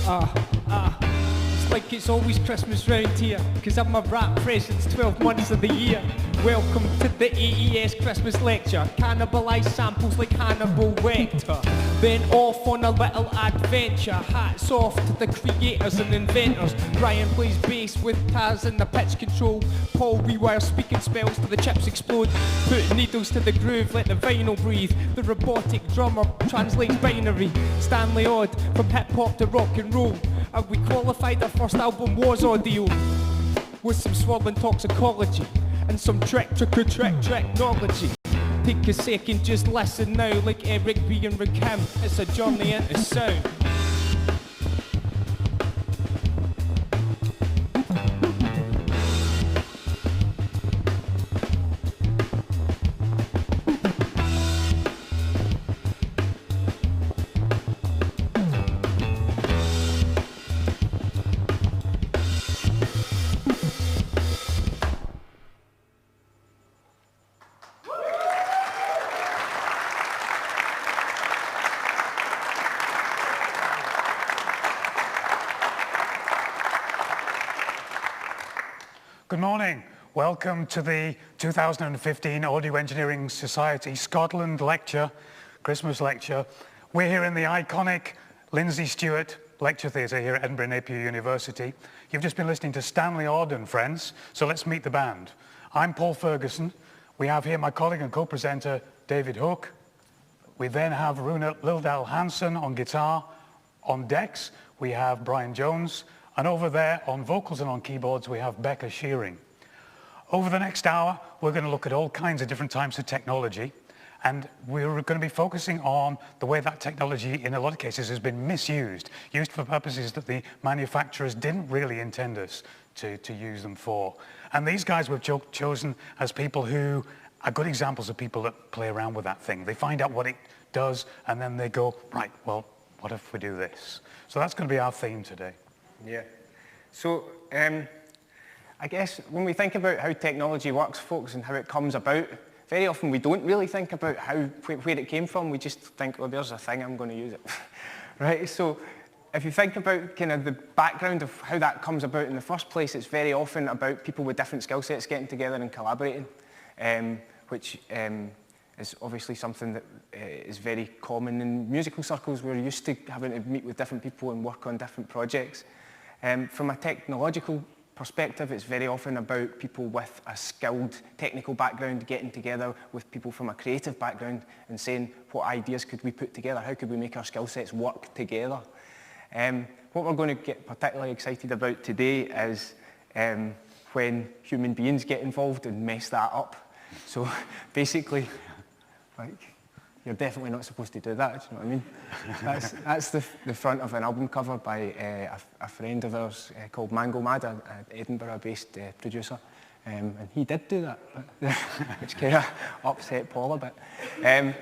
It's like it's always Christmas round here, 'cause I'm a rap presence 12 months of the year. Welcome to the AES Christmas lecture. Cannibalise samples like Hannibal Lecter. Then off on a little adventure. Hats off to the creators and inventors. Brian plays bass with Taz and the pitch control. Paul rewires speaking spells till the chips explode. Put needles to the groove, let the vinyl breathe. The robotic drummer translates binary. Stanley Odd, from hip-hop to rock and roll. And we qualified our first album was audio, with some swirling toxicology and some technology. Take a second, just listen now, like Eric B and Rakim. It's a journey into sound. Good morning. Welcome to the 2015 Audio Engineering Society Scotland Lecture, Christmas Lecture. We're here in the iconic Lindsay Stewart Lecture Theatre here at Edinburgh Napier University. You've just been listening to Stanley Odd and friends, so let's meet the band. I'm Paul Ferguson. We have here my colleague and co-presenter David Hook. We then have Runa Lildal Hansen on guitar. On decks, we have Brian Jones. And over there, on vocals and on keyboards, we have Becca Shearing. Over the next hour, we're going to look at all kinds of different types of technology, and we're going to be focusing on the way that technology, in a lot of cases, has been misused, used for purposes that the manufacturers didn't really intend us to use them for. And these guys we've chosen as people who are good examples of people that play around with that thing. They find out what it does, and then they go, right, well, what if we do this? So that's going to be our theme today. Yeah. So, I guess when we think about how technology works, folks, and how it comes about, very often we don't really think about where it came from. We just think, oh, there's a thing, I'm going to use it. Right? So, if you think about kind of the background of how that comes about in the first place, it's very often about people with different skill sets getting together and collaborating, which is obviously something that is very common in musical circles. We're used to having to meet with different people and work on different projects. From a technological perspective, it's very often about people with a skilled technical background getting together with people from a creative background and saying, what ideas could we put together? How could we make our skill sets work together? What we're going to get particularly excited about today is when human beings get involved and mess that up. So basically, like, you're definitely not supposed to do that, do you know what I mean? That's the front of an album cover by a friend of ours called Mango Mad, an Edinburgh-based producer. And he did do that, but, which kind of upset Paul a bit. But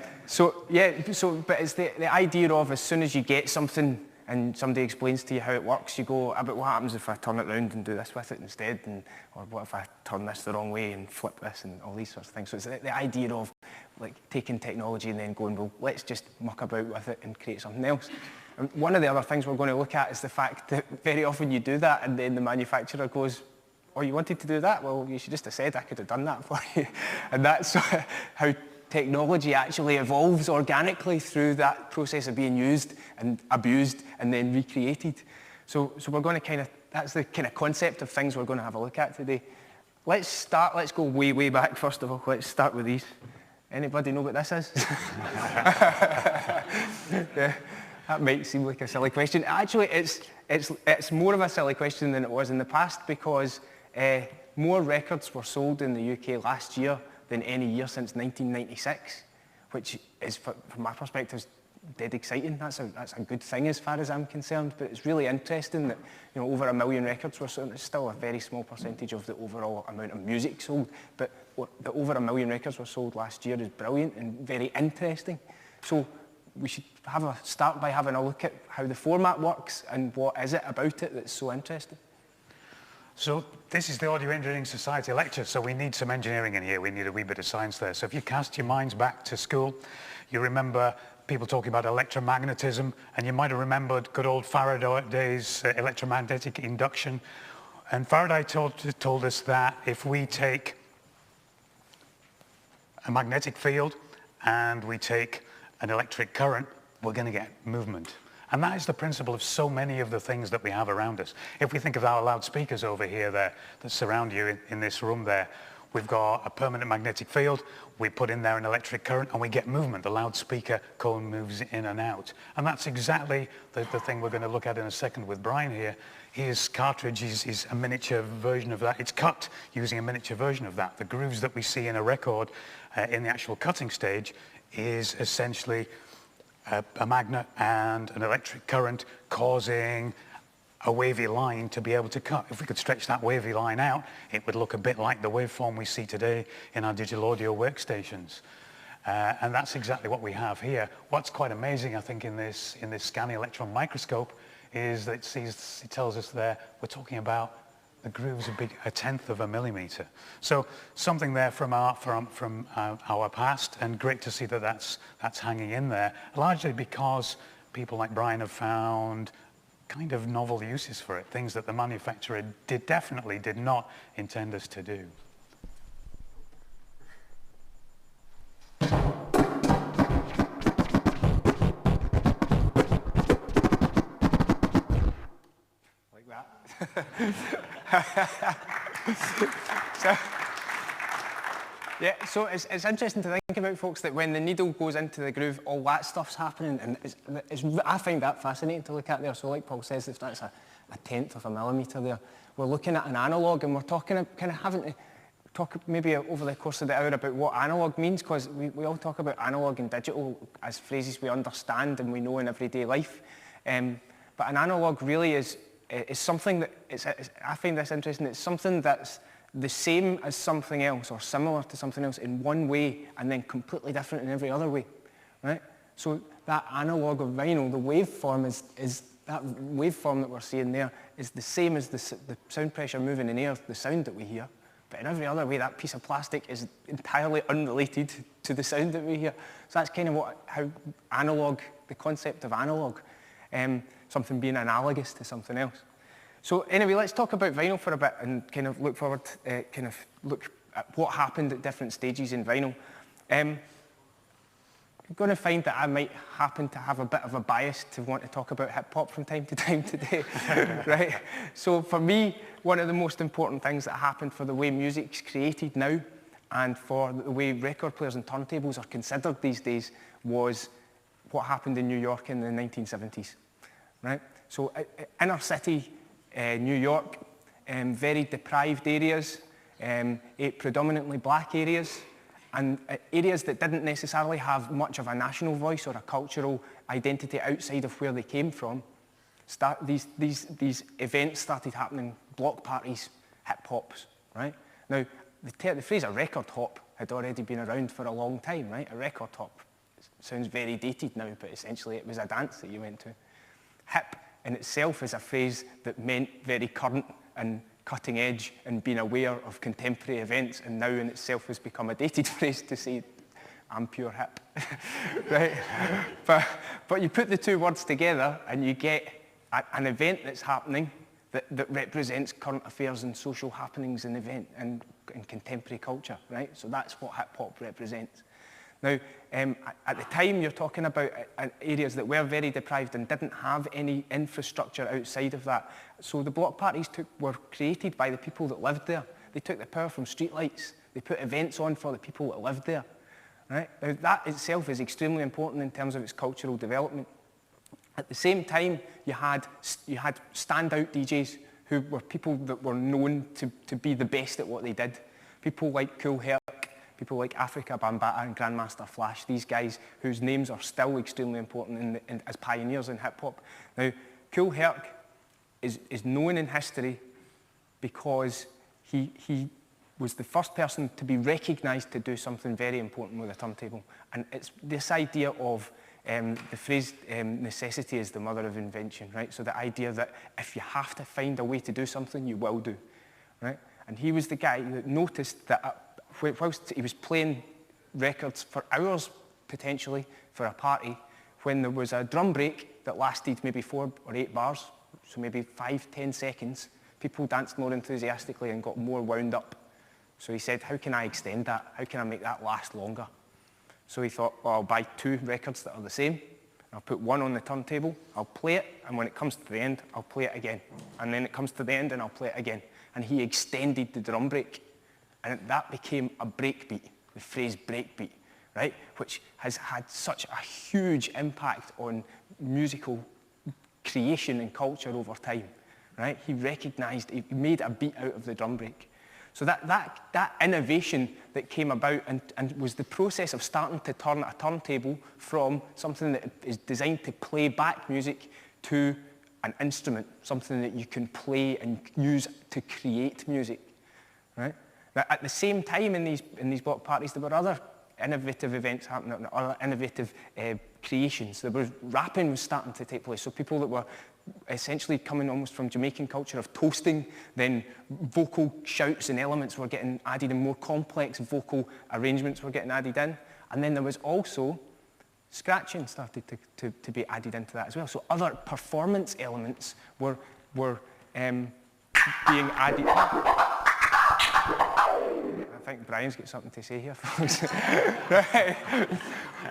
it's the idea of as soon as you get something and somebody explains to you how it works, you go, but what happens if I turn it around and do this with it instead? Or what if I turn this the wrong way and flip this and all these sorts of things? So it's the idea of like taking technology and then going, well, let's just muck about with it and create something else. And one of the other things we're going to look at is the fact that very often you do that and then the manufacturer goes, oh, you wanted to do that? Well, you should just have said I could have done that for you. And that's how technology actually evolves organically through that process of being used and abused and then recreated. So we're going to that's the kind of concept of things we're going to have a look at today. Let's go way, way back first of all. Let's start with these. Anybody know what this is? Yeah, that might seem like a silly question. Actually, it's more of a silly question than it was in the past because more records were sold in the UK last year than any year since 1996, which is, from my perspective, is dead exciting. That's a good thing as far as I'm concerned, but it's really interesting that over 1 million records were sold. It's still a very small percentage of the overall amount of music sold, but the over 1 million records were sold last year is brilliant and very interesting. So we should start by having a look at how the format works and what is it about it that's so interesting. So this is the Audio Engineering Society lecture, so we need some engineering in here. We need a wee bit of science there. So if you cast your minds back to school, you remember people talking about electromagnetism, and you might have remembered good old Faraday's electromagnetic induction. And Faraday told us that if we take a magnetic field and we take an electric current, we're going to get movement. And that is the principle of so many of the things that we have around us. If we think of our loudspeakers over here there that surround you in this room there, we've got a permanent magnetic field, we put in there an electric current, and we get movement. The loudspeaker cone moves in and out. And that's exactly the thing we're going to look at in a second with Brian here. His cartridge is a miniature version of that. It's cut using a miniature version of that. The grooves that we see in a record in the actual cutting stage is essentially a magnet and an electric current causing a wavy line to be able to cut. If we could stretch that wavy line out, it would look a bit like the waveform we see today in our digital audio workstations. And that's exactly what we have here. What's quite amazing, I think, in this scanning electron microscope is that it tells us there we're talking about the grooves a tenth of a millimeter. So something there from our past, and great to see that that's hanging in there, largely because people like Brian have found kind of novel uses for it, things that the manufacturer definitely did not intend us to do. Like that. So it's interesting to think about, folks, that when the needle goes into the groove, all that stuff's happening, and I find that fascinating to look at there. So like Paul says, if that's a tenth of a millimetre there, we're looking at an analogue, and we're talking, kind of having to talk maybe over the course of the hour about what analogue means, because we all talk about analogue and digital as phrases we understand and we know in everyday life. But an analogue really is something that, I find this interesting, it's something that's the same as something else or similar to something else in one way and then completely different in every other way, right? So that analogue of vinyl, the waveform is that waveform that we're seeing there is the same as the sound pressure moving in air, the sound that we hear. But in every other way, that piece of plastic is entirely unrelated to the sound that we hear. So that's kind of how analogue, the concept of analogue, something being analogous to something else. So anyway, let's talk about vinyl for a bit and kind of look forward, look at what happened at different stages in vinyl. You're going to find that I might happen to have a bit of a bias to want to talk about hip hop from time to time today, right? So for me, one of the most important things that happened for the way music's created now and for the way record players and turntables are considered these days was what happened in New York in the 1970s, right? So inner city, New York, very deprived areas, predominantly black areas, and areas that didn't necessarily have much of a national voice or a cultural identity outside of where they came from. These events started happening, block parties, hip hops, right? Now, the phrase a record hop had already been around for a long time, right? A record hop sounds very dated now, but essentially it was a dance that you went to. Hip in itself is a phrase that meant very current and cutting edge and being aware of contemporary events, and now in itself has become a dated phrase to say, I'm pure hip, right? But you put the two words together and you get an event that's happening that represents current affairs and social happenings and in contemporary culture, right? So that's what hip hop represents. Now, at the time, you're talking about areas that were very deprived and didn't have any infrastructure outside of that. So the block parties were created by the people that lived there. They took the power from streetlights. They put events on for the people that lived there. Right? Now, that itself is extremely important in terms of its cultural development. At the same time, you had standout DJs who were people that were known to be the best at what they did. People like Cool Herc, people like Africa Bambaataa and Grandmaster Flash, these guys whose names are still extremely important as pioneers in hip-hop. Now, Cool Herc is known in history because he was the first person to be recognised to do something very important with a turntable. And it's this idea of the phrase, necessity is the mother of invention, right? So the idea that if you have to find a way to do something, you will do, right? And he was the guy that noticed that whilst he was playing records for hours, potentially, for a party, when there was a drum break that lasted maybe 4 or 8 bars, so maybe 5, 10 seconds, people danced more enthusiastically and got more wound up. So he said, how can I extend that? How can I make that last longer? So he thought, well, I'll buy 2 records that are the same. I'll put one on the turntable, I'll play it, and when it comes to the end, I'll play it again. And then it comes to the end, and I'll play it again. And he extended the drum break, and that became a breakbeat, the phrase breakbeat, right? Which has had such a huge impact on musical creation and culture over time, right? He recognized, he made a beat out of the drum break. So that innovation that came about and was the process of starting to turn a turntable from something that is designed to play back music to an instrument, something that you can play and use to create music, right? Now, at the same time in these block parties, there were other innovative events happening, other innovative creations. There was rapping was starting to take place, so people that were essentially coming almost from Jamaican culture of toasting, then vocal shouts and elements were getting added and more complex vocal arrangements were getting added in. And then there was also scratching started to be added into that as well. So other performance elements were being added. I think Brian's got something to say here, folks. Right.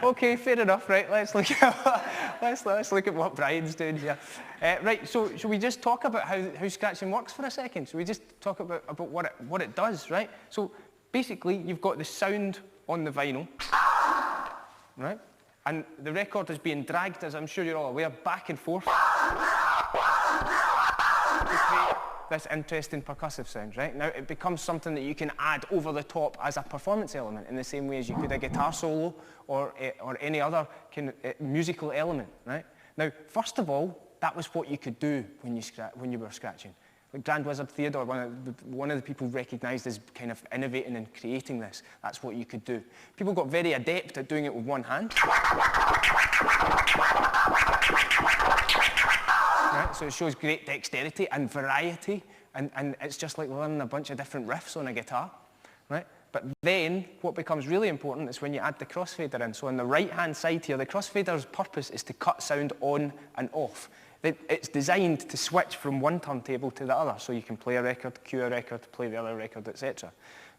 Okay, fair enough. Right, let's look at what Brian's doing here. Right, so should we just talk about how scratching works for a second? So we just talk about what it does, right? So basically, you've got the sound on the vinyl, right? And the record is being dragged, as I'm sure you're all aware, back and forth to create this interesting percussive sound, right? Now it becomes something that you can add over the top as a performance element in the same way as you could a guitar solo or any other kind of musical element, right? Now, first of all, that was what you could do when you were scratching. Like Grand Wizard Theodore, one of the people recognised as kind of innovating and creating this. That's what you could do. People got very adept at doing it with one hand. Right? So it shows great dexterity and variety, and it's just like learning a bunch of different riffs on a guitar, right? But then what becomes really important is when you add the crossfader in. So on the right-hand side here, the crossfader's purpose is to cut sound on and off. It's designed to switch from one turntable to the other, so you can play a record, cue a record, play the other record, etc.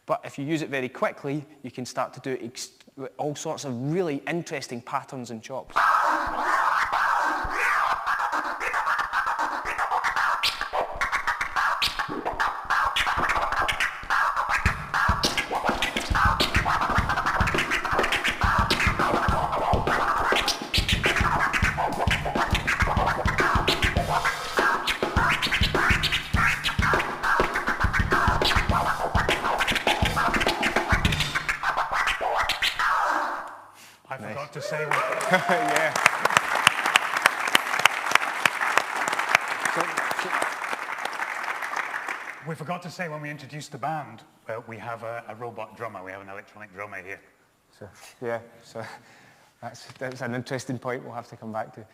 But if you use it very quickly, you can start to do all sorts of really interesting patterns and chops. To say what yeah. We forgot to say when we introduced the band, we have a robot drummer. We have an electronic drummer here. So that's an interesting point we'll have to come back to.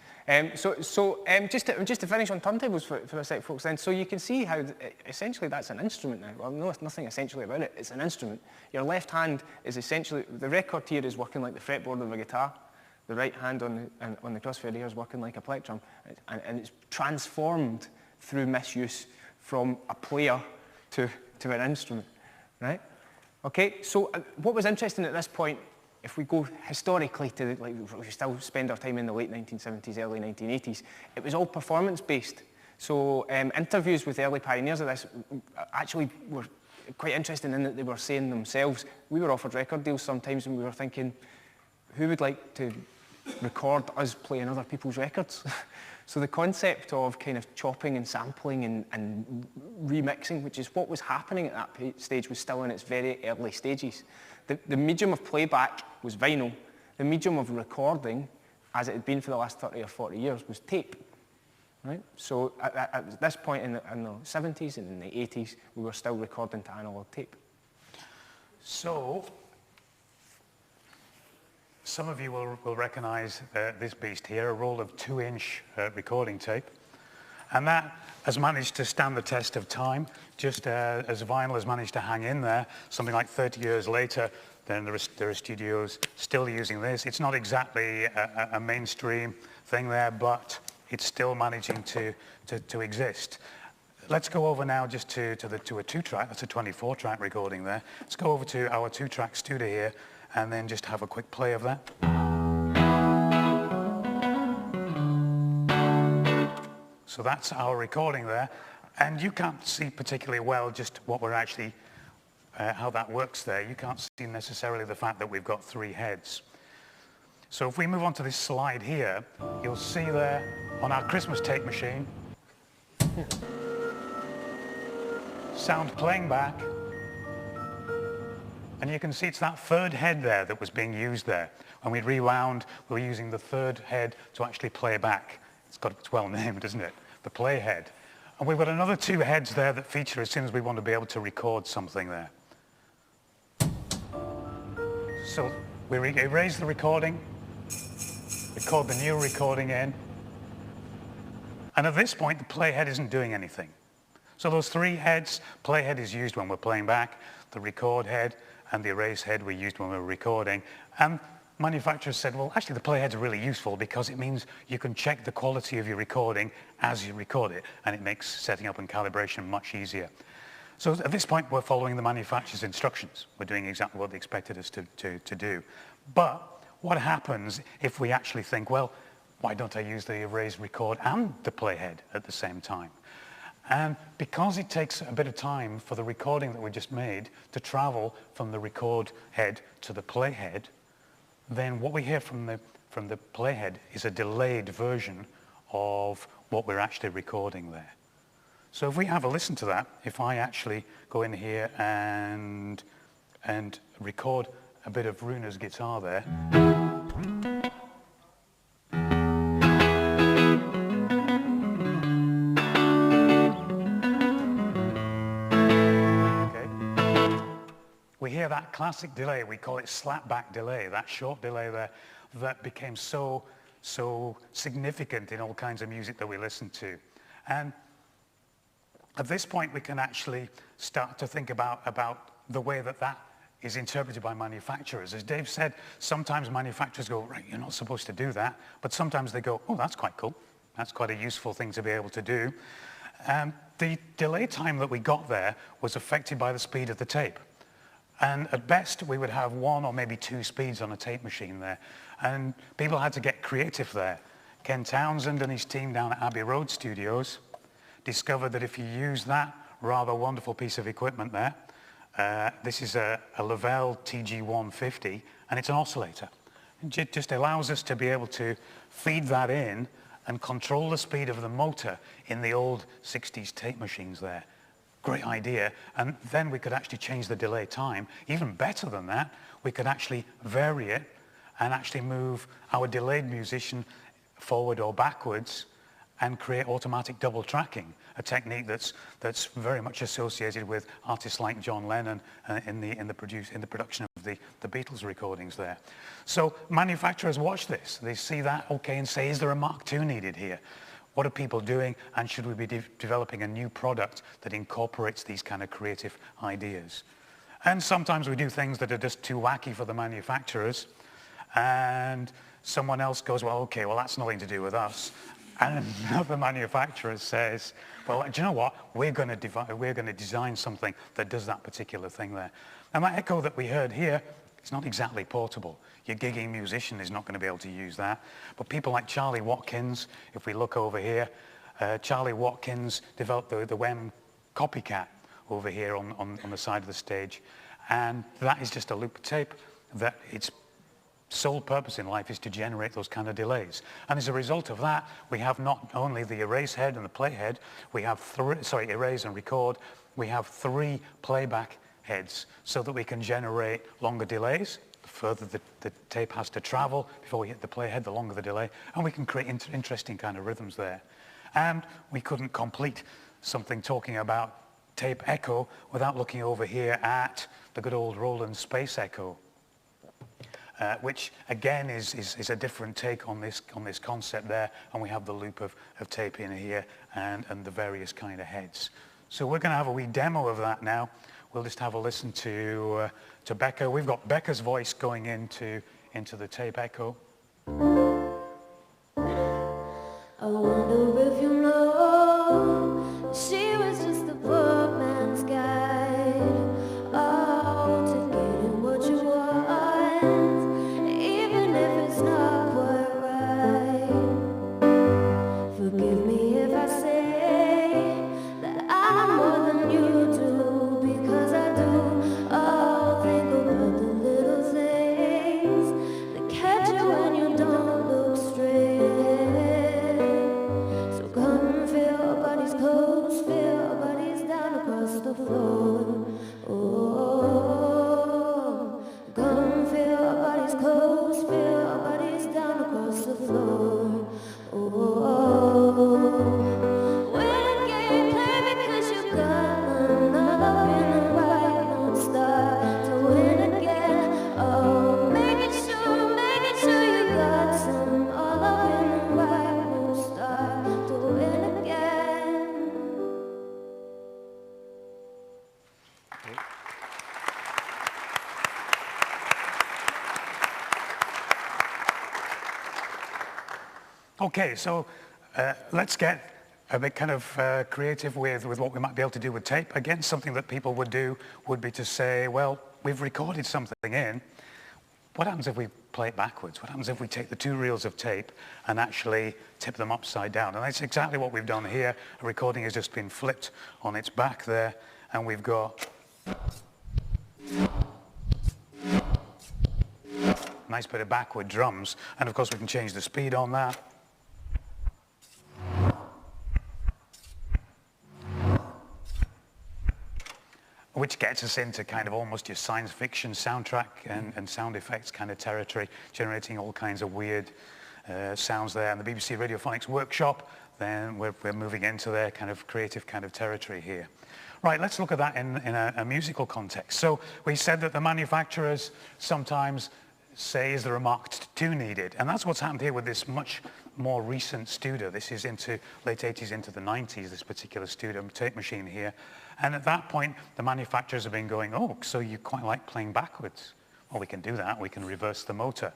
Just to finish on turntables for a sec, folks, then, so you can see how essentially that's an instrument now. Well, no, nothing essentially about it. It's an instrument. Your left hand is essentially, the record here is working like the fretboard of a guitar. The right hand on the crossfader here is working like a plectrum, and it's transformed through misuse from a player to an instrument, right? Okay, so what was interesting at this point, if we go historically to, we still spend our time in the late 1970s, early 1980s, it was all performance-based. So interviews with early pioneers of this actually were quite interesting in that they were saying themselves, we were offered record deals sometimes and we were thinking, who would like to record us playing other people's records? So the concept of kind of chopping and sampling and remixing, which is what was happening at that stage, was still in its very early stages. The medium of playback was vinyl. The medium of recording, as it had been for the last 30 or 40 years, was tape. Right? So at this point in the 70s and in the 80s, we were still recording to analog tape. So, some of you will recognize this beast here, a roll of 2-inch recording tape. And that has managed to stand the test of time, just as vinyl has managed to hang in there. Something like 30 years later, Then there are studios still using this. It's not exactly a mainstream thing there, but it's still managing to exist. Let's go over now just to a 2-track. That's a 24-track recording there. Let's go over to our 2-track studio here and then just have a quick play of that. So that's our recording there. And you can't see particularly well just what we're actually, how that works there. You can't see necessarily the fact that we've got 3 heads. So if we move on to this slide here, you'll see there on our Christmas tape machine, sound playing back, and you can see it's that 3rd head there that was being used there. When we rewound, we were using the 3rd head to actually play back. It's well named, isn't it? The play head. And we've got another 2 heads there that feature as soon as we want to be able to record something there. So we erase the recording, record the new recording in, and at this point the playhead isn't doing anything. So those 3 heads, playhead is used when we're playing back, the record head and the erase head we used when we were recording. And manufacturers said, well, actually the playheads are really useful because it means you can check the quality of your recording as you record it, and it makes setting up and calibration much easier. So at this point we're following the manufacturer's instructions. We're doing exactly what they expected us to do. But what happens if we actually think, well, why don't I use the erase, record and the playhead at the same time? And because it takes a bit of time for the recording that we just made to travel from the record head to the playhead, then what we hear from the playhead is a delayed version of what we're actually recording there. So if we have a listen to that, if I actually go in here and record a bit of Runa's guitar there, we hear that classic delay. We call it slapback delay, that short delay there that became so significant in all kinds of music that we listen to. And at this point we can actually start to think about the way that is interpreted by manufacturers. As Dave said, sometimes manufacturers go, right, you're not supposed to do that, but sometimes they go, oh, that's quite cool. That's quite a useful thing to be able to do. The delay time that we got there was affected by the speed of the tape. And at best, we would have 1 or maybe 2 speeds on a tape machine there. And people had to get creative there. Ken Townsend and his team down at Abbey Road Studios discovered that if you use that rather wonderful piece of equipment there, this is a Lavelle TG150, and it's an oscillator. It just allows us to be able to feed that in and control the speed of the motor in the old 60s tape machines there. Great idea. And then we could actually change the delay time. Even better than that, we could actually vary it and actually move our delayed musician forward or backwards and create automatic double tracking, a technique that's very much associated with artists like John Lennon in the production of the Beatles recordings there. So manufacturers watch this. They see that, okay, and say, is there a Mark II needed here? What are people doing, and should we be developing a new product that incorporates these kind of creative ideas? And sometimes we do things that are just too wacky for the manufacturers, and someone else goes, well, okay, well, that's nothing to do with us. And another manufacturer says, well, do you know what? We're going to design something that does that particular thing there. And that echo that we heard here, it's not exactly portable. Your gigging musician is not going to be able to use that. But people like Charlie Watkins, if we look over here, Charlie Watkins developed the WEM copycat over here on the side of the stage. And that is just a loop tape that its sole purpose in life is to generate those kind of delays. And as a result of that, we have not only the erase head and the play head, we have erase and record, we have 3 playback heads so that we can generate longer delays. The further the tape has to travel before we hit the playhead, the longer the delay, and we can create interesting kind of rhythms there. And we couldn't complete something talking about tape echo without looking over here at the good old Roland space echo, which again is a different take on this concept there, and we have the loop of tape in here and the various kind of heads. So we're going to have a wee demo of that now. we'll just have a listen to Becca. We've got Becca's voice going into the tape echo. I wonder if you know she was just a poor man's guide. Oh, to getting what you want, even if it's not quite right. Forgive me if I say that I'm more than you do, because I do. Oh, think about the little things that catch you when you don't look straight ahead. So come and feel our bodies close, feel our bodies down across the floor. Oh, come and feel our bodies close, feel our bodies down across the floor. Oh, win a game, play because you got another in the right, don't start to win again. Oh, make it sure you got some all up in the right, don't start to win again. Okay, so let's get a bit kind of creative with what we might be able to do with tape. Again, something that people would do would be to say, well, we've recorded something in. What happens if we play it backwards? What happens if we take the two reels of tape and actually tip them upside down? And that's exactly what we've done here. A recording has just been flipped on its back there, and we've got a nice bit of backward drums. And of course, we can change the speed on that. Which gets us into kind of almost your science fiction soundtrack and sound effects kind of territory, generating all kinds of weird sounds there. And the BBC Radiophonics Workshop, then we're moving into their kind of creative kind of territory here. Right, let's look at that in a musical context. So we said that the manufacturers sometimes say, is there a Mark II needed? And that's what's happened here with this much more recent Studer. This is into late 80s into the 90s, this particular Studer tape machine here. And at that point, the manufacturers have been going, oh, so you quite like playing backwards? Well, we can do that. We can reverse the motor.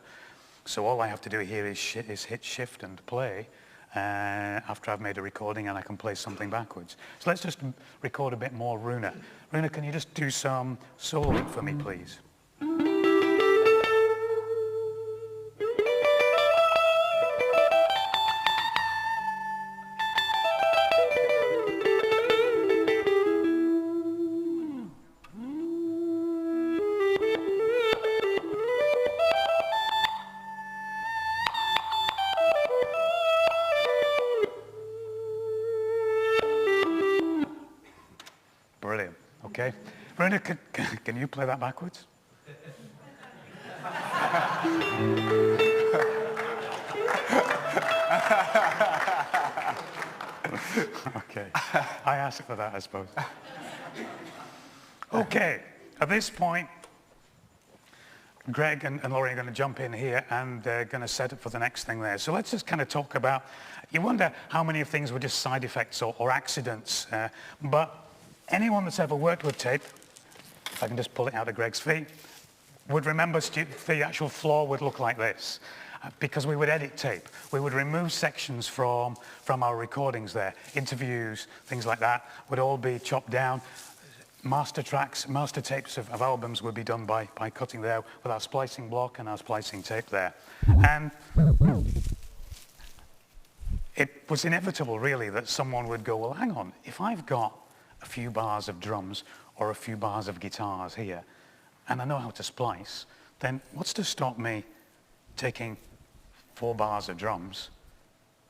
So all I have to do here is hit shift and play after I've made a recording, and I can play something backwards. So let's just record a bit more Runa. Runa, can you just do some soloing for me, please? Brilliant. Okay. Brenda, can you play that backwards? Okay. I asked for that, I suppose. Okay. At this point, Greg and Laurie are going to jump in here and they're going to set up for the next thing there. So let's just kind of talk about, you wonder how many of things were just side effects or accidents, but anyone that's ever worked with tape, if I can just pull it out of Greg's feet, would remember the actual floor would look like this. Because we would edit tape. We would remove sections from our recordings there. Interviews, things like that, would all be chopped down. Master tracks, master tapes of albums would be done by cutting there with our splicing block and our splicing tape there. And it was inevitable, really, that someone would go, well, hang on, if I've got a few bars of drums or a few bars of guitars here, and I know how to splice, then what's to stop me taking 4 bars of drums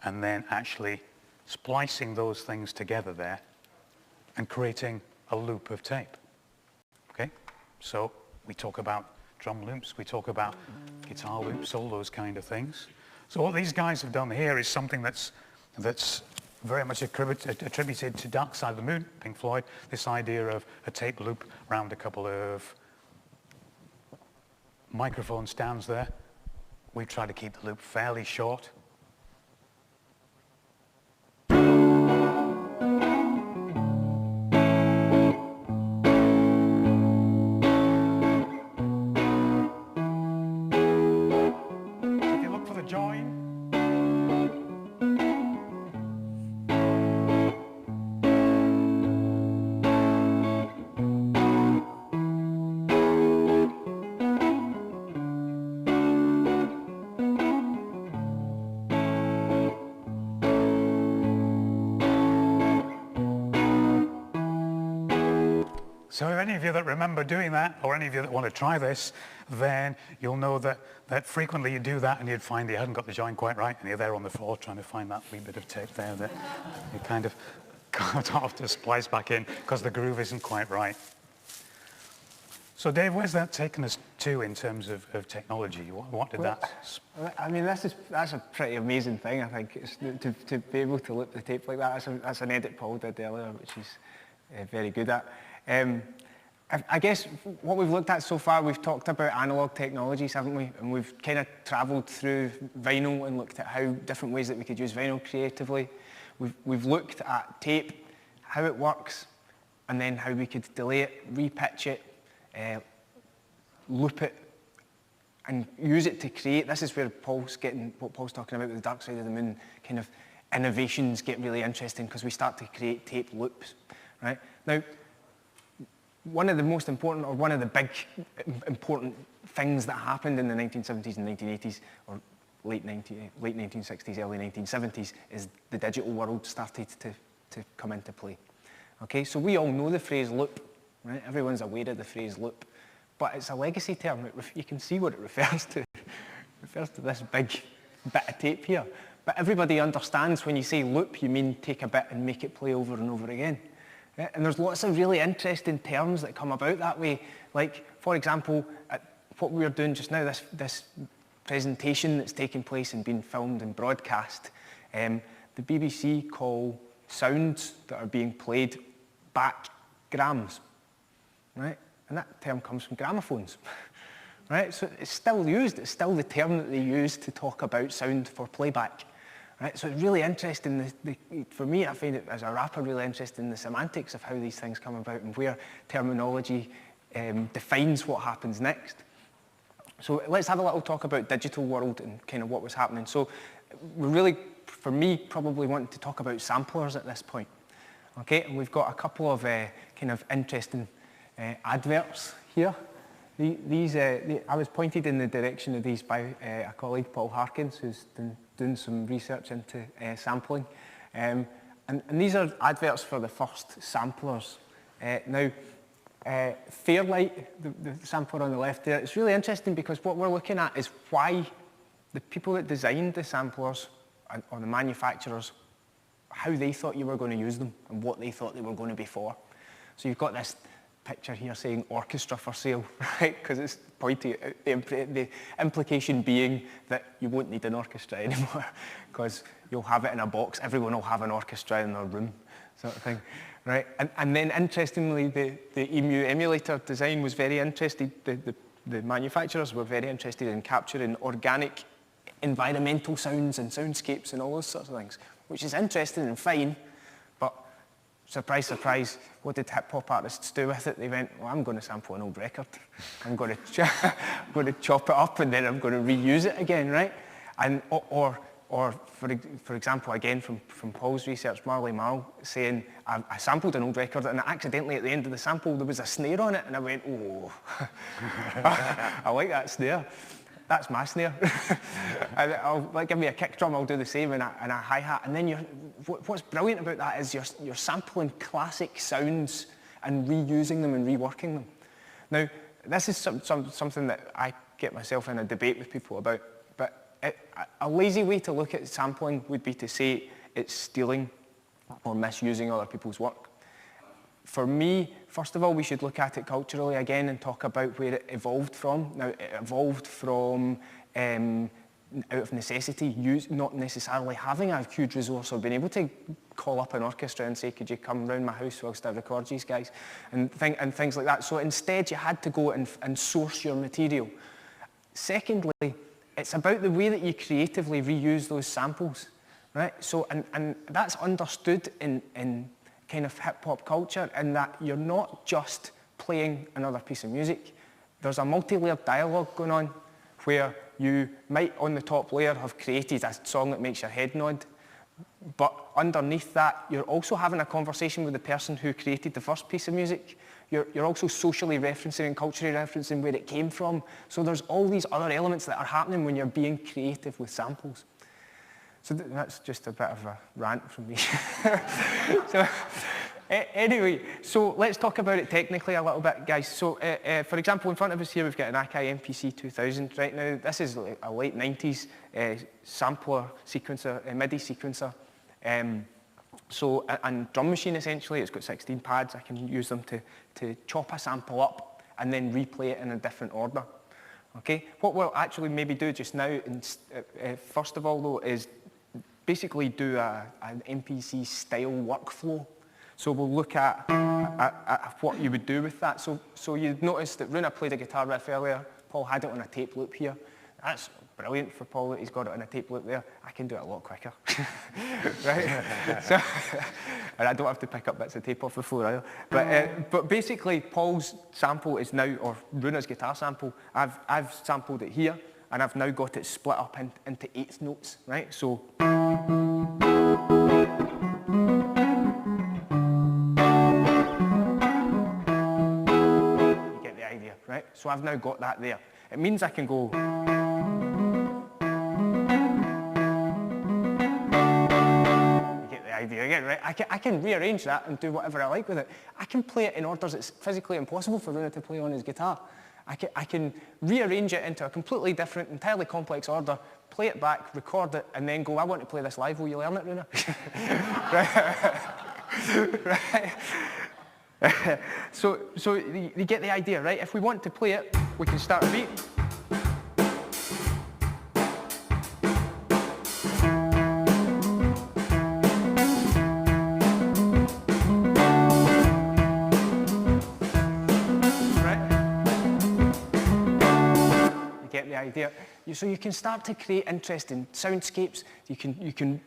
and then actually splicing those things together there and creating a loop of tape? Okay, so we talk about drum loops, we talk about guitar loops, all those kind of things. So what these guys have done here is something that's very much attributed to Dark Side of the Moon, Pink Floyd, this idea of a tape loop around a couple of microphone stands there. We try to keep the loop fairly short. So if any of you that remember doing that, or any of you that want to try this, then you'll know that frequently you do that and you'd find you hadn't got the joint quite right, and you're there on the floor trying to find that wee bit of tape there that you kind of cut off to splice back in because the groove isn't quite right. So Dave, where's that taken us to in terms of technology? What did that... I mean, that's a pretty amazing thing, I think, it's to be able to loop the tape like that. That's an edit Paul did earlier, which he's very good at. I guess what we've looked at so far, we've talked about analog technologies, haven't we? And we've kind of travelled through vinyl and looked at how different ways that we could use vinyl creatively. We've looked at tape, how it works, and then how we could delay it, repitch it, loop it, and use it to create. This is where what Paul's talking about with the dark side of the moon, kind of innovations get really interesting because we start to create tape loops, right? Now, one of the most important, or one of the big important things that happened in the 1970s and 1980s, or late 1960s, early 1970s, is the digital world started to come into play. Okay, so we all know the phrase loop, right? Everyone's aware of the phrase loop, but it's a legacy term. You can see what it refers to. It refers to this big bit of tape here. But everybody understands when you say loop, you mean take a bit and make it play over and over again. Yeah? And there's lots of really interesting terms that come about that way. Like, for example, what we're doing just now, this presentation that's taking place and being filmed and broadcast, the BBC call sounds that are being played back grams, right? And that term comes from gramophones, right? So it's still used. It's still the term that they use to talk about sound for playback, right? So it's really interesting. For me, I find it as a rapper really interesting, the semantics of how these things come about and where terminology defines what happens next. So let's have a little talk about digital world and kind of what was happening. So we really, for me, probably want to talk about samplers at this point. Okay, and we've got a couple of kind of interesting adverts here. I was pointed in the direction of these by a colleague, Paul Harkins, who's doing some research into sampling. And these are adverts for the first samplers. Now, Fairlight, the sampler on the left there, it's really interesting because what we're looking at is why the people that designed the samplers, or the manufacturers, how they thought you were going to use them and what they thought they were going to be for. So you've got this picture here saying orchestra for sale, right? Because it's pointing, the implication being that you won't need an orchestra anymore because you'll have it in a box. Everyone will have an orchestra in their room, sort of thing, right? And then interestingly, the EMU emulator design was very interested. The manufacturers were very interested in capturing organic environmental sounds and soundscapes and all those sorts of things, which is interesting and fine, but surprise, surprise, what did hip-hop artists do with it? They went, well, I'm going to sample an old record. I'm going to chop it up and then I'm going to reuse it again, right? And, or for example, again, from Paul's research, Marley Marl saying, I sampled an old record and accidentally at the end of the sample there was a snare on it, and I went, oh, I like that snare. That's my snare. Give me a kick drum, I'll do the same, and a hi-hat. And then what's brilliant about that is you're sampling classic sounds and reusing them and reworking them. Now, this is something that I get myself in a debate with people about, but a lazy way to look at sampling would be to say it's stealing or misusing other people's work. For me, first of all, we should look at it culturally again and talk about where it evolved from. Now, it evolved from out of necessity, not necessarily having a huge resource or being able to call up an orchestra and say, could you come round my house whilst I record these guys, and things like that. So instead, you had to go and source your material. Secondly, it's about the way that you creatively reuse those samples, right? So, and that's understood in kind of hip-hop culture, in that you're not just playing another piece of music. There's a multi-layered dialogue going on where you might, on the top layer, have created a song that makes your head nod, but underneath that, you're also having a conversation with the person who created the first piece of music. You're also socially referencing and culturally referencing where it came from. So there's all these other elements that are happening when you're being creative with samples. So that's just a bit of a rant from me. So Anyway, so let's talk about it technically a little bit, guys. So, for example, in front of us here, we've got an Akai MPC 2000 right now. This is a late 90s sampler sequencer, MIDI sequencer. And drum machine, essentially. It's got 16 pads. I can use them to chop a sample up and then replay it in a different order. Okay? What we'll actually maybe do just now, first of all, though, is basically do an MPC style workflow. So we'll look at what you would do with that. So you'd notice that Runa played a guitar riff earlier. Paul had it on a tape loop here. That's brilliant for Paul that he's got it on a tape loop there. I can do it a lot quicker. Right? So, and I don't have to pick up bits of tape off the floor either. But basically, Paul's sample is now, or Runa's guitar sample, I've sampled it here, and I've now got it split up into 8th notes, right? So. Right? So I've now got that there. It means I can go. You get the idea again, right? I can rearrange that and do whatever I like with it. I can play it in orders it's physically impossible for Runa to play on his guitar. I can rearrange it into a completely different, entirely complex order, play it back, record it, and then go, I want to play this live. Will you learn it, Runa? Right? Right? So you get the idea, right? If we want to play it, we can start a beat. Right? You get the idea. So you can start to create interesting soundscapes. You can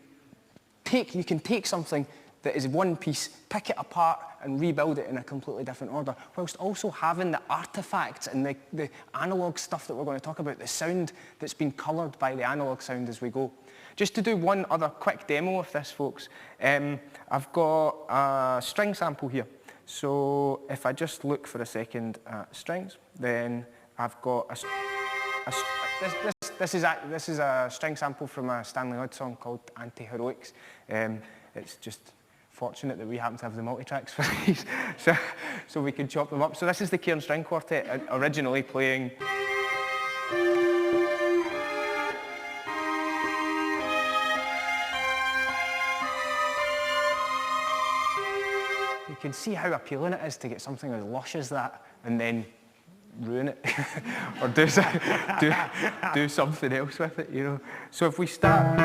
take something that is one piece, pick it apart and rebuild it in a completely different order, whilst also having the artifacts and the analog stuff that we're going to talk about, the sound that's been coloured by the analog sound as we go. Just to do one other quick demo of this, folks, I've got a string sample here. So if I just look for a second at strings, then I've got this is a string sample from a Stanley Hood song called Anti-Heroics. It's just fortunate that we happen to have the multi-tracks for these, so we can chop them up. So this is the Cairn String Quartet, originally playing. You can see how appealing it is to get something as lush as that and then ruin it or do something else with it, you know. So if we start,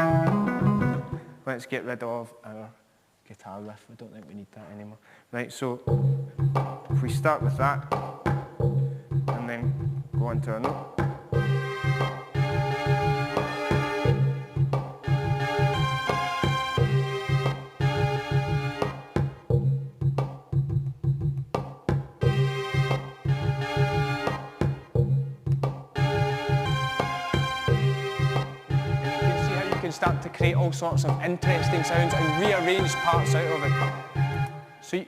let's get rid of our guitar riff. I don't think we need that anymore. Right, so if we start with that and then go on to a note. Start to create all sorts of interesting sounds and rearrange parts out of it.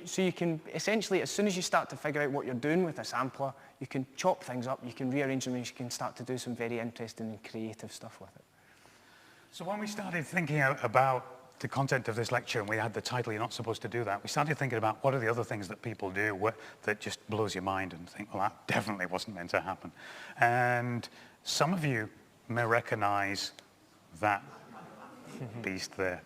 So you can essentially, as soon as you start to figure out what you're doing with a sampler, you can chop things up, you can rearrange them, and you can start to do some very interesting and creative stuff with it. So when we started thinking about the content of this lecture, and we had the title, You're Not Supposed to Do That, we started thinking about what are the other things that people do that just blows your mind and think, well, that definitely wasn't meant to happen. And some of you may recognize that beast there.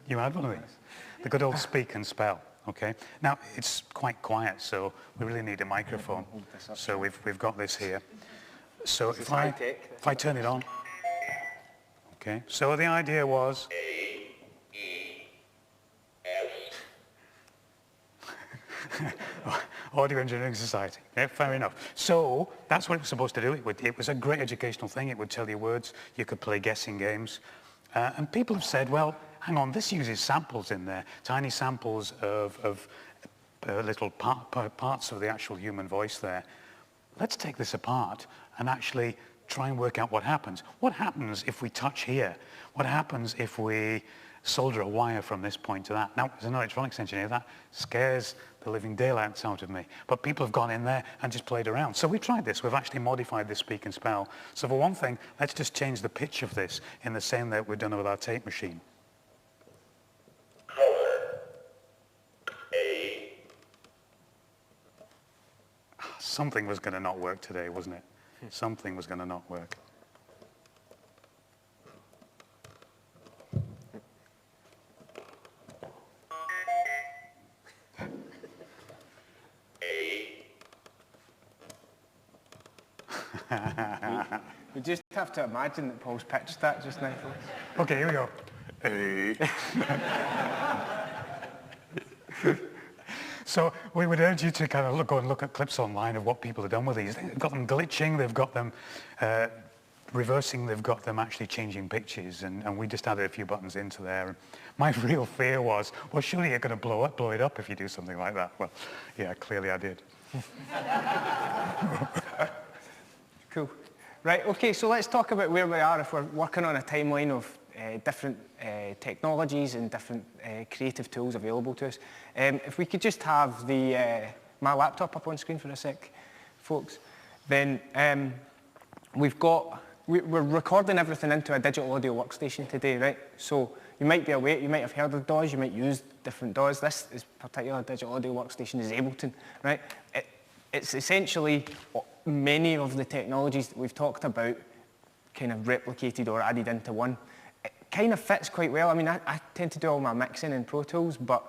You had one of these? The good old speak and spell, okay? Now, it's quite quiet, so we really need a microphone. So we've got this here. So if I turn it on, okay? So the idea was... Audio Engineering Society. Yeah, fair enough. So that's what it was supposed to do. It was a great educational thing. It would tell you words. You could play guessing games. And people have said, well, hang on, this uses samples in there, tiny samples of little parts of the actual human voice there. Let's take this apart and actually try and work out what happens. What happens if we touch here? What happens if we solder a wire from this point to that? Now, as an electronics engineer, that scares the living daylights out of me. But people have gone in there and just played around. So we tried this. We've actually modified this speak and spell. So for one thing, let's just change the pitch of this in the same way we've done with our tape machine. something was going to not work today, wasn't it? Something was going to not work. We just have to imagine that Paul's pitched that just now. Okay, here we go. So we would urge you to kind of go and look at clips online of what people have done with these. They've got them glitching, they've got them reversing, they've got them actually changing pitches, and we just added a few buttons into there. And my real fear was, well, surely you're going to blow it up if you do something like that. Well, yeah, clearly I did. Cool. Right, okay, so let's talk about where we are if we're working on a timeline of different technologies and different creative tools available to us. If we could just have my laptop up on screen for a sec, folks, then we're recording everything into a digital audio workstation today, right? So you might be aware, you might have heard of DAWs, you might use different DAWs. This is particular digital audio workstation is Ableton, right? It's essentially many of the technologies that we've talked about kind of replicated or added into one. It kind of fits quite well. I mean, I tend to do all my mixing in Pro Tools, but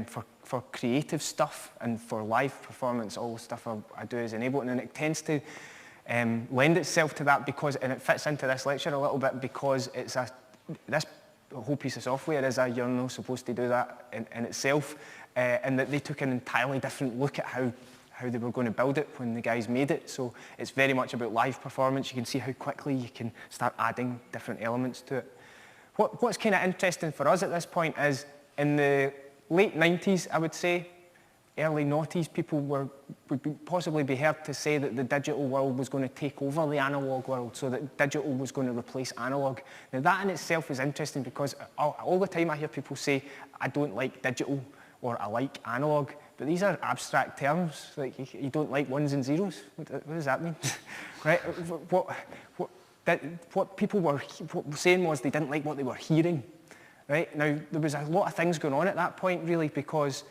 for creative stuff and for live performance, all the stuff I do is in Ableton, and it tends to lend itself to that and it fits into this lecture a little bit because this whole piece of software is you're not supposed to do that in itself, and that they took an entirely different look at how they were going to build it when the guys made it. So it's very much about live performance. You can see how quickly you can start adding different elements to it. What's kind of interesting for us at this point is in the late 90s, I would say, early noughties, people would possibly be heard to say that the digital world was going to take over the analog world, so that digital was going to replace analog. Now that in itself is interesting because all the time I hear people say, I don't like digital or I like analog, but these are abstract terms, like you don't like ones and zeros. What does that mean? Right? What people were saying was they didn't like what they were hearing. Right? Now, there was a lot of things going on at that point, really, because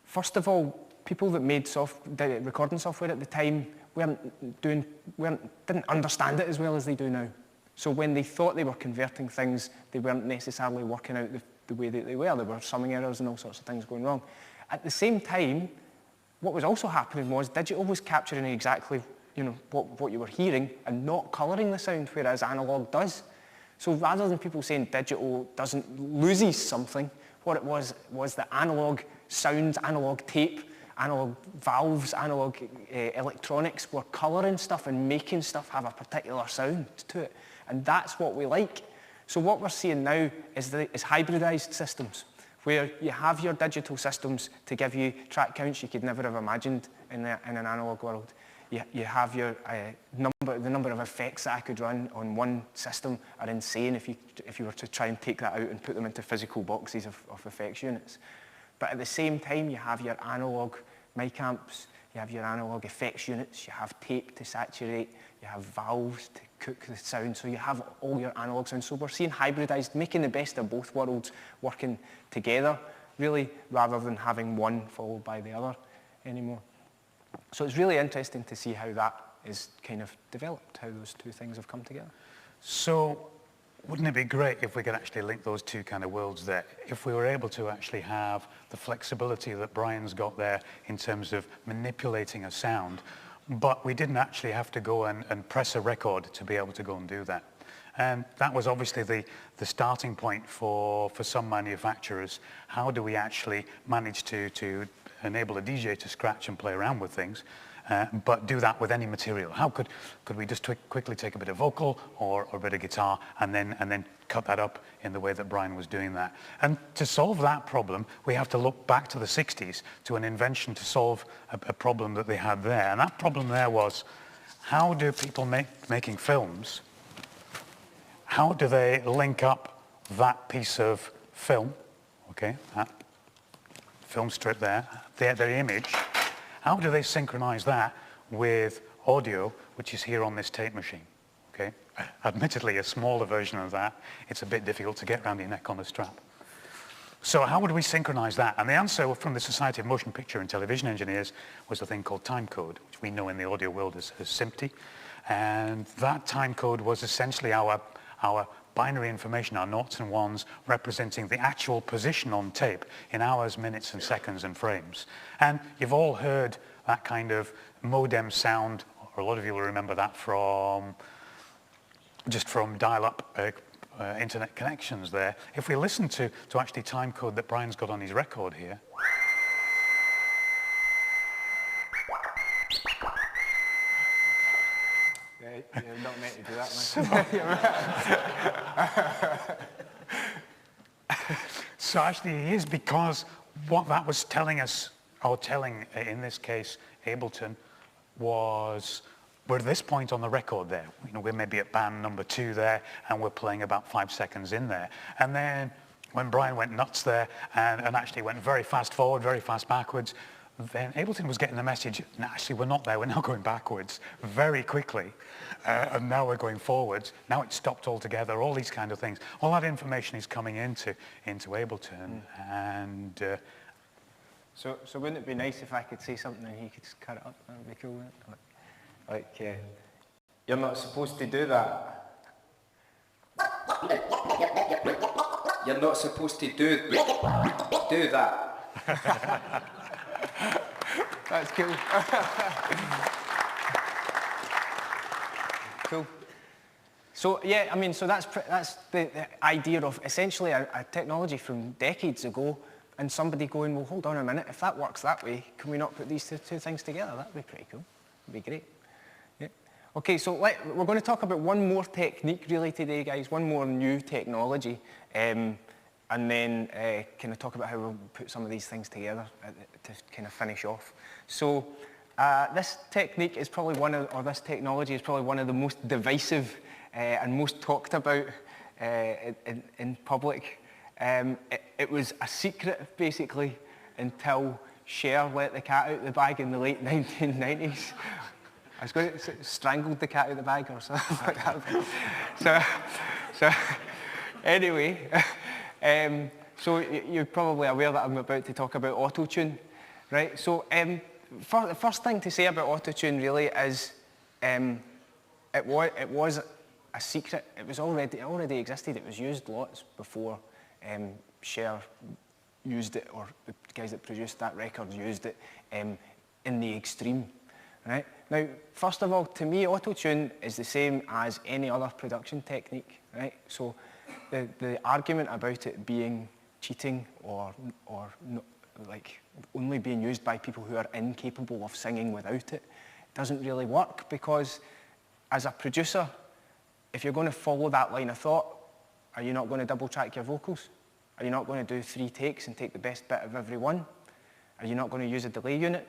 first of all, people that made the recording software at the time didn't understand it as well as they do now. So when they thought they were converting things, they weren't necessarily working out the way that they were. There were summing errors and all sorts of things going wrong. At the same time, what was also happening was digital was capturing exactly what you were hearing and not colouring the sound, whereas analog does. So rather than people saying digital loses something, what it was that analog sounds, analog tape, analog valves, analog electronics were colouring stuff and making stuff have a particular sound to it. And that's what we like. So what we're seeing now is hybridized systems, where you have your digital systems to give you track counts you could never have imagined in an analog world. You have the number of effects that I could run on one system are insane if you were to try and take that out and put them into physical boxes of effects units. But at the same time, you have your analog mic amps, you have your analog effects units, you have tape to saturate, you have valves to cook the sound, so you have all your analog sounds. So we're seeing hybridized, making the best of both worlds working together, really, rather than having one followed by the other anymore. So it's really interesting to see how that is kind of developed, how those two things have come together. So wouldn't it be great if we could actually link those two kind of worlds there? If we were able to actually have the flexibility that Brian's got there in terms of manipulating a sound, but we didn't actually have to go and press a record to be able to go and do that. And that was obviously the starting point for some manufacturers. How do we actually manage to enable a DJ to scratch and play around with things, but do that with any material? How could we just quickly take a bit of vocal or a bit of guitar and then cut that up in the way that Brian was doing that? And to solve that problem, we have to look back to the 60s to an invention to solve a problem that they had there. And that problem there was, how do people making films, how do they link up that piece of film, okay, that film strip there, their image, how do they synchronize that with audio, which is here on this tape machine, okay? Admittedly, a smaller version of that, it's a bit difficult to get around your neck on a strap. So how would we synchronize that? And the answer from the Society of Motion Picture and Television Engineers was a thing called timecode, which we know in the audio world as SMPTE. And that timecode was essentially our binary information, our noughts and ones, representing the actual position on tape in hours, minutes, and seconds and frames. And you've all heard that kind of modem sound, or a lot of you will remember that from dial-up internet connections there. If we listen to actually timecode that Brian's got on his record here. You're not meant to do that, man. So actually it is, because what that was telling us, or telling in this case Ableton, was we're at this point on the record there. You know, we're maybe at band number 2 there, and we're playing about 5 seconds in there. And then when Brian went nuts there and actually went very fast forward, very fast backwards, then Ableton was getting the message, no, actually we're not there, we're now going backwards very quickly, and now we're going forwards. Now it's stopped altogether, all these kind of things. All that information is coming into Ableton, and... So wouldn't it be nice if I could say something and he could just cut it up? That would be cool, wouldn't it? Like, you're not supposed to do that. You're not supposed to do that. That's cool. Cool. So yeah, I mean, so that's the idea of essentially a technology from decades ago, and somebody going, well, hold on a minute, if that works that way, can we not put these two things together? That'd be pretty cool. It'd be great. Yeah. Okay, so we're going to talk about one more technique really today, guys, one more new technology, and then kind of talk about how we'll put some of these things together to kind of finish off. So this technique is probably this technology is probably one of the most divisive and most talked about in public. It was a secret, basically, until Cher let the cat out of the bag in the late 1990s. I was going to say strangled the cat out of the bag or something like that. So anyway, so you're probably aware that I'm about to talk about Autotune, right? So the first thing to say about Autotune really is it was a secret. It already existed. It was used lots before Cher used it, or the guys that produced that record used it in the extreme, right? Now, first of all, to me, Autotune is the same as any other production technique, right? So the argument about it being cheating or like only being used by people who are incapable of singing without it doesn't really work, because as a producer, if you're going to follow that line of thought, are you not going to double track your vocals? Are you not going to do 3 takes and take the best bit of every one? Are you not going to use a delay unit?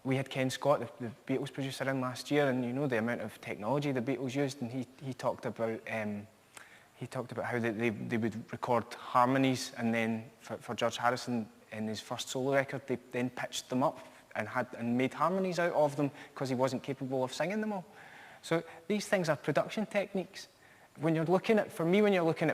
We had Ken Scott, the Beatles producer, in last year, and you know the amount of technology the Beatles used, and he talked about how they would record harmonies, and then for George Harrison in his first solo record, they then pitched them up and made harmonies out of them because he wasn't capable of singing them all. So these things are production techniques. When you're looking at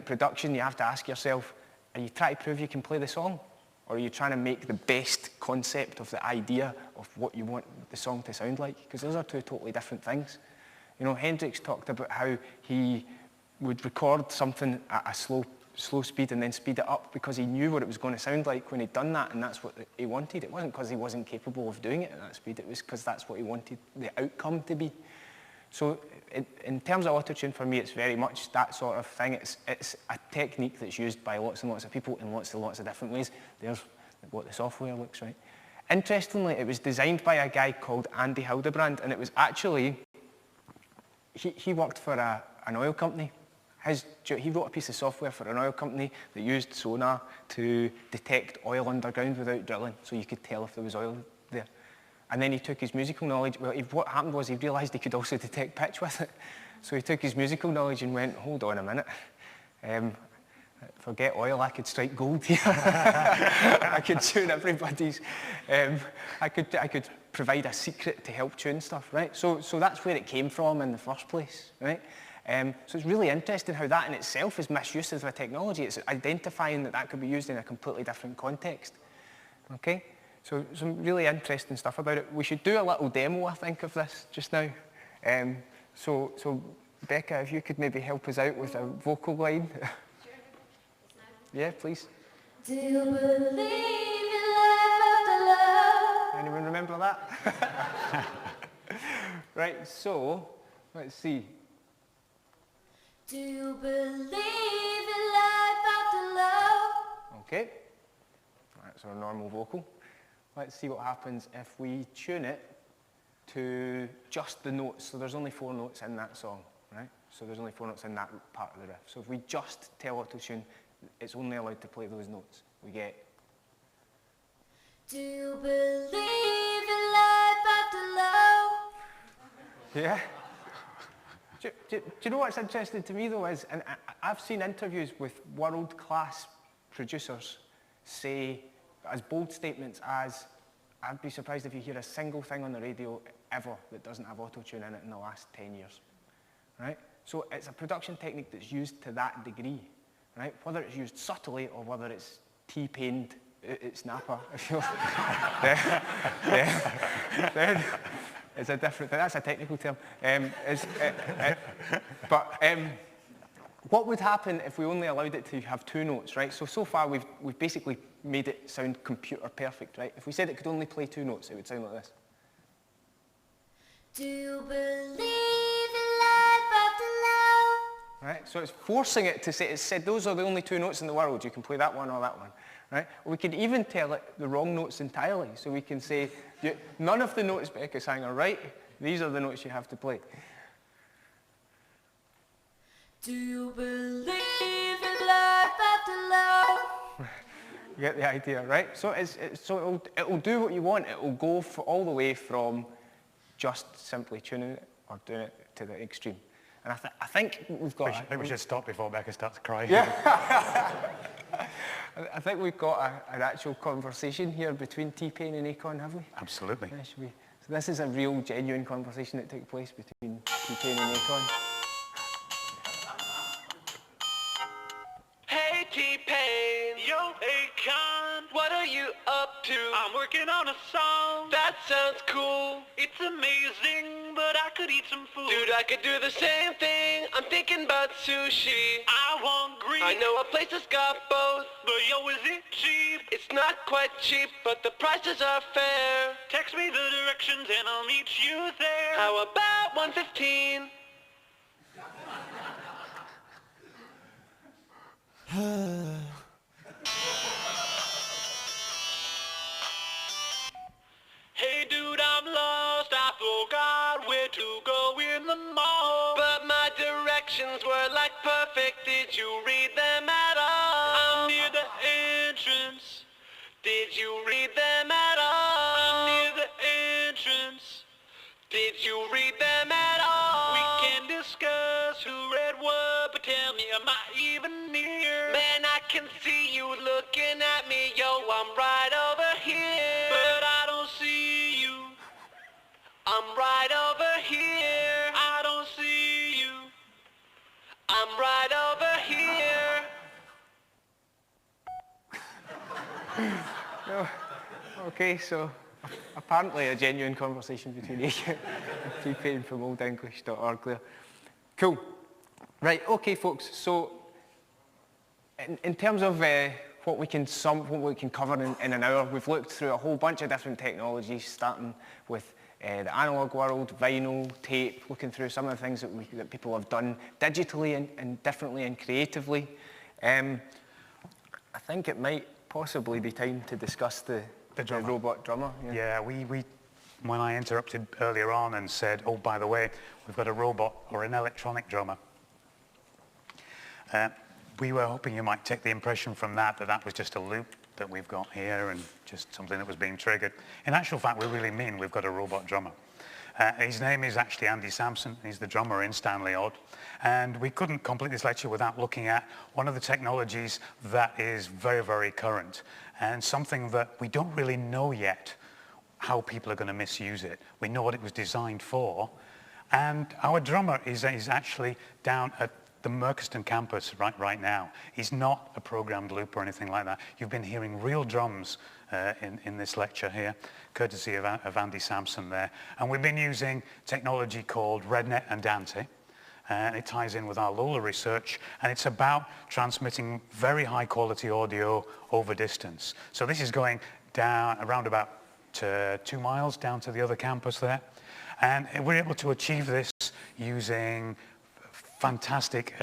production, you have to ask yourself, are you trying to prove you can play the song? Or are you trying to make the best concept of the idea of what you want the song to sound like? Because those are 2 totally different things. You know, Hendrix talked about how he would record something at a slow speed and then speed it up because he knew what it was going to sound like when he'd done that, and that's what he wanted. It wasn't because he wasn't capable of doing it at that speed, it was because that's what he wanted the outcome to be. So in terms of Autotune, for me, it's very much that sort of thing. It's a technique that's used by lots and lots of people in lots of different ways. There's what the software looks like. Interestingly, it was designed by a guy called Andy Hildebrand, and it was actually, he worked for an oil company. He wrote a piece of software for an oil company that used sonar to detect oil underground without drilling, so you could tell if there was oil there. And then he took his musical knowledge. Well, what happened was he realised he could also detect pitch with it. So he took his musical knowledge and went, hold on a minute. Forget oil, I could strike gold here. I could tune everybody's. I could provide a secret to help tune stuff, right? So that's where it came from in the first place, right? So it's really interesting how that in itself is misuse of a technology. It's identifying that that could be used in a completely different context. Okay, so some really interesting stuff about it. We should do a little demo, I think, of this just now. So Becca, if you could maybe help us out with a vocal line. Yeah, please. Do you believe in life after love? Anyone remember that? Right, so let's see. Do you believe in life after love? Okay, that's our normal vocal. Let's see what happens if we tune it to just the notes. So there's only 4 notes in that song, right? So there's only 4 notes in that part of the riff. So if we just tell Autotune it's only allowed to play those notes, we get. Do you believe in life after love? Yeah. Do you know what's interesting to me though is, and I've seen interviews with world-class producers say as bold statements as, I'd be surprised if you hear a single thing on the radio ever that doesn't have Autotune in it in the last 10 years, right? So it's a production technique that's used to that degree, right? Whether it's used subtly or whether it's T-pained, it's Napier, if you then it's a different thing. That's a technical term. What would happen if we only allowed it to have 2 notes, right? So far we've basically made it sound computer perfect, right? If we said it could only play 2 notes, it would sound like this. Do you believe in life after love? Right? So it's forcing it to say, it said those are the only 2 notes in the world, you can play that one or that one, right? We could even tell it the wrong notes entirely. So we can say, none of the notes Becca sang are right, these are the notes you have to play. Do you believe in life after love? You get the idea, right? So it'll do what you want. It will go all the way from just simply tuning it or doing it to the extreme. And I think we've got... I think we should stop before Becca starts crying. Yeah. I think we've got an actual conversation here between T-Pain and Akon, have we? Absolutely. Yeah, so this is a real, genuine conversation that took place between T-Pain and Akon. Hey T-Pain, yo Akon, what are you up to? I'm working on a song. That sounds cool. It's amazing, but I could eat some food. Dude, I could do the same thing. I'm thinking about sushi. I want Greek. I know a place that's got both, but yo, is it cheap? It's not quite cheap, but the prices are fair. Text me the directions and I'll meet you there. How about 1:15? Hey dude, I'm lost, I forgot where to go in the mall. But my directions were like perfect, did you read them at all? I'm near the entrance, did you read them at all? I'm near the entrance, did you read them at all? We can discuss who read what, but tell me, am I even near? Man, I can see you looking at me, yo, I'm right over here. But I don't see you, I'm right over here. I don't see you, I'm right over here. No. Okay, so apparently a genuine conversation between Akon and T-Pain from oldenglish.org there. Cool. Right, okay folks, so in terms of what we can cover in an hour, we've looked through a whole bunch of different technologies, starting with the analog world, vinyl, tape, looking through some of the things that people have done digitally and differently and creatively. I think it might possibly be time to discuss the robot drummer. Yeah, when I interrupted earlier on and said, oh, by the way, we've got a robot or an electronic drummer, we were hoping you might take the impression from that was just a loop that we've got here and just something that was being triggered. In actual fact, we really mean we've got a robot drummer. His name is actually Andy Sampson. He's the drummer in Stanley Odd. And we couldn't complete this lecture without looking at one of the technologies that is very, very current and something that we don't really know yet how people are going to misuse it. We know what it was designed for. And our drummer is actually down at the Merchiston campus right now. He's not a programmed loop or anything like that. You've been hearing real drums in this lecture here, courtesy of Andy Sampson there. And we've been using technology called RedNet and Dante. And it ties in with our Lola research, and it's about transmitting very high quality audio over distance. So this is going down around about 2 miles down to the other campus there. And we're able to achieve this using fantastic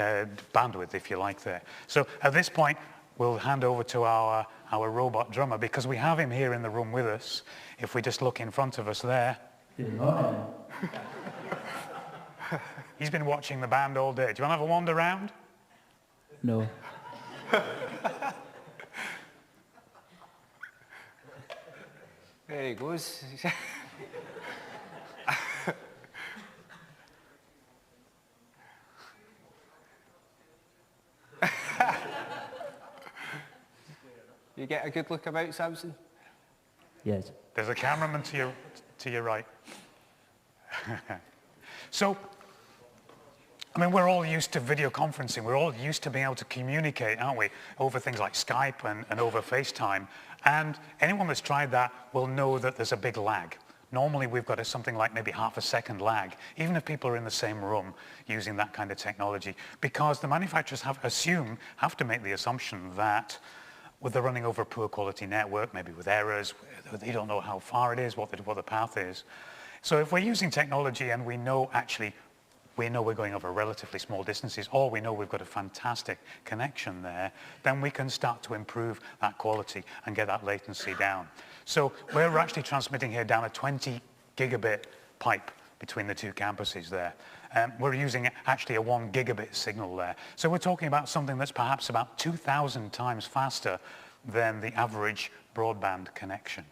bandwidth, if you like, there. So at this point, we'll hand over to our robot drummer, because we have him here in the room with us. If we just look in front of us there. He's been watching the band all day. Do you want to have a wander around? No. There he goes. You get a good look about, Samson? Yes. There's a cameraman to your right. So, I mean, we're all used to video conferencing. We're all used to being able to communicate, aren't we, over things like Skype and over FaceTime. And anyone that's tried that will know that there's a big lag. Normally, we've got something like maybe half a second lag, even if people are in the same room using that kind of technology, because the manufacturers have to make the assumption that they're running over a poor quality network, maybe with errors, they don't know how far it is, what the path is. So if we're using technology and we know we're going over relatively small distances, or we know we've got a fantastic connection there, then we can start to improve that quality and get that latency down. So we're actually transmitting here down a 20 gigabit pipe between the two campuses there. We're using actually a 1 gigabit signal there. So we're talking about something that's perhaps about 2,000 times faster than the average broadband connection.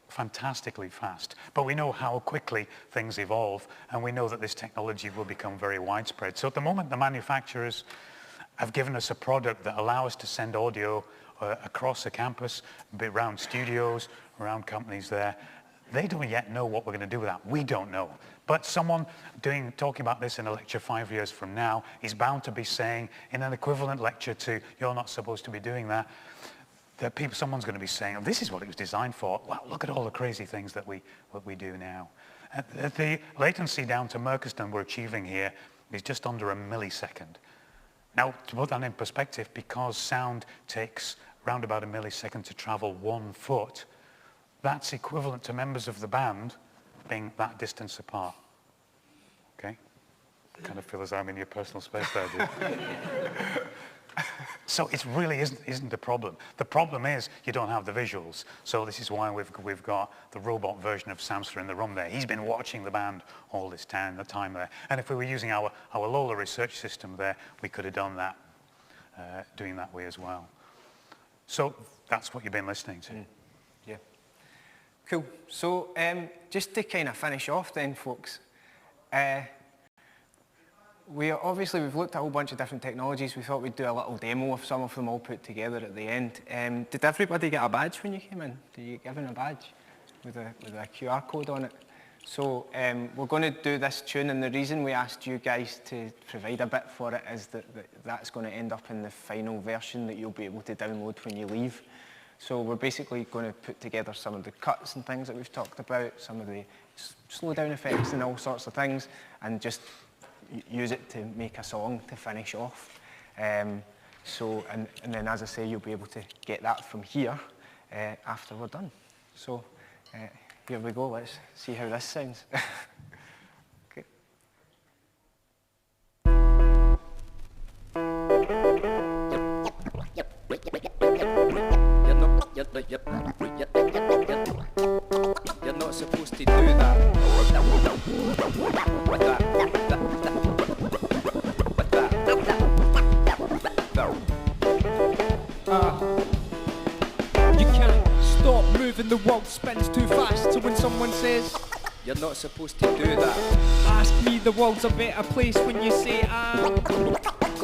Fantastically fast. But we know how quickly things evolve, and we know that this technology will become very widespread. So at the moment, the manufacturers have given us a product that allows us to send audio across a campus, around studios, around companies there. They don't yet know what we're going to do with that. We don't know. But someone talking about this in a lecture 5 years from now is bound to be saying, in an equivalent lecture to, you're not supposed to be doing that, someone's going to be saying, oh, this is what it was designed for. Well, look at all the crazy things that we do now. The latency down to Merchiston we're achieving here is just under a millisecond. Now, to put that in perspective, because sound takes around about a millisecond to travel 1 foot, that's equivalent to members of the band being that distance apart. Okay? Kind of feel as though I'm in your personal space there, dude. So it really isn't a problem. The problem is you don't have the visuals. So this is why we've got the robot version of Samson in the room there. He's been watching the band all this time there. And if we were using our Lola research system there, we could have done that, doing that way as well. So that's what you've been listening to. Yeah. Cool. So just to kind of finish off then, folks, we've looked at a whole bunch of different technologies. We thought we'd do a little demo of some of them all put together at the end. Did everybody get a badge when you came in? Did you get given a badge with a QR code on it? So we're going to do this tune, and the reason we asked you guys to provide a bit for it is that's going to end up in the final version that you'll be able to download when you leave. So we're basically going to put together some of the cuts and things that we've talked about, some of the slow down effects and all sorts of things, and just use it to make a song to finish off. And then, as I say, you'll be able to get that from here after we're done. So here we go. Let's see how this sounds. Okay. You're not supposed to do that. Like that. You can't stop moving, the world spins too fast. So when someone says, You're not supposed to do that. ask me, the world's a better place when you say I'm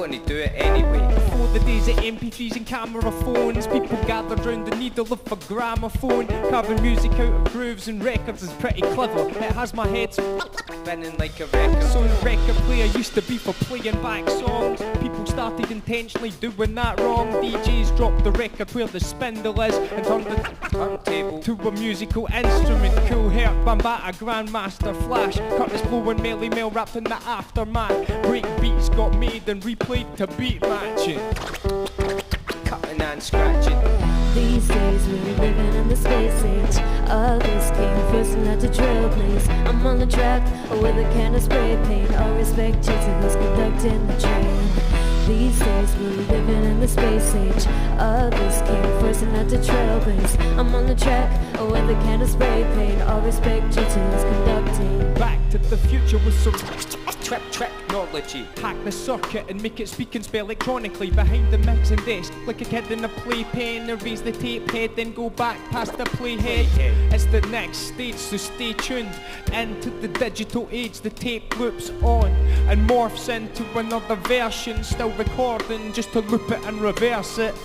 gonna do it anyway. Before the days of MP3s and camera phones, people gathered round the needle of a gramophone. Carving music out of grooves and records is pretty clever. It has my head Spinning like a record. so the record player used to be for playing back songs. People started intentionally doing that wrong. DJs dropped the record where the spindle is and turned the Turntable to a musical instrument. Cool hair, Bambata, Grandmaster, Flash, Curtis Blow and Melly Mel wrapped in the aftermath. Break beats got made and replayed to beat matching. cutting and scratching. These days we're living in the space age. Others came first and had to trailblaze. I'm on the track with a can of spray paint. All respect you to those conducting the train. These days we're living in the space age. Others came first and had to trailblaze. I'm on the track with a can of spray paint. All respect you to those conducting. Back to the future with some Technology. hack the circuit and make it speak and spell electronically behind the mixing desk, like a kid in a playpen. Erase the tape head, then go back past the playhead. It's the next stage, so stay tuned into the digital age. The tape loops on and morphs into another version, still recording just to loop it and reverse it.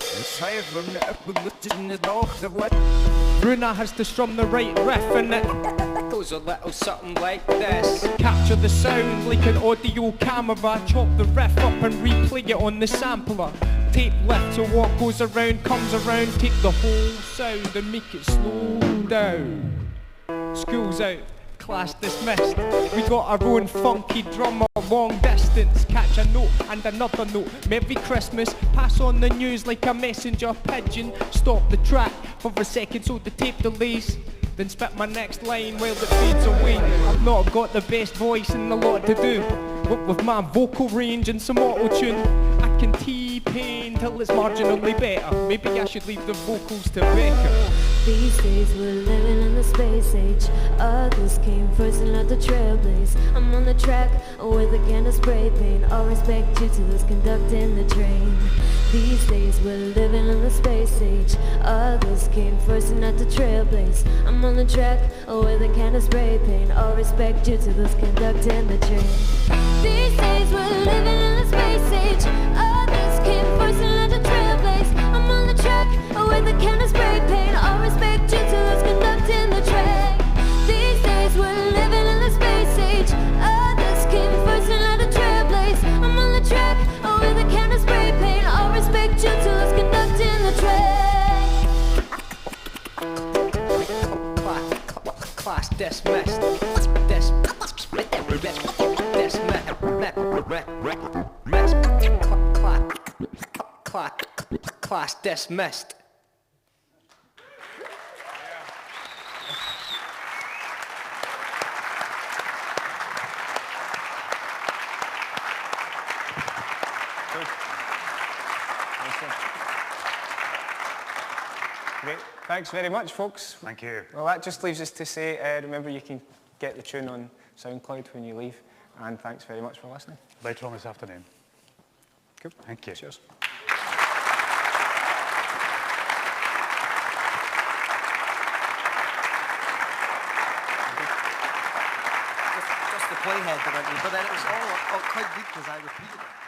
Bruna has to strum the right riff and it Goes a little something like this. capture the sound like an audio camera, chop the riff up and replay it on the sampler. Tape left so what goes around comes around, take the whole sound and make it slow down. School's out, class dismissed. We got our own funky drummer, long distance. Catch a note and another note. Merry Christmas, pass on the news like a messenger pigeon. Stop the track for a second so the tape delays. Then spit my next line while it fades away. I've not got the best voice and a lot to do, but with my vocal range and some Autotune, I can T-pain till it's marginally better. Maybe I should leave the vocals to Becca. These days we're living in the space age. Others came first and had to trailblaze. I'm on the track with a can of spray paint. All respect due to those conducting the train. These days we're living in the space age. Others came first and had to trailblaze. I'm on the track with a can of spray paint. All respect due to those conducting the train. These days we're living in the space age. Others came first and had to trailblaze. I'm on the track with a can of spray paint. All respect due to those conducting the train. These days we're living in the space age. Others came first and had to trailblaze. I'm on the track with a can of spray paint. All respect due to those conducting the train. Class dismissed. Class dismissed. Great. Thanks very much, folks. Thank you. Well, that just leaves us to say, remember you can get the tune on SoundCloud when you leave, and thanks very much for listening. Later on this afternoon. Cool. Thank you. Cheers. Just the playhead, but then it was all quite good because I repeated it.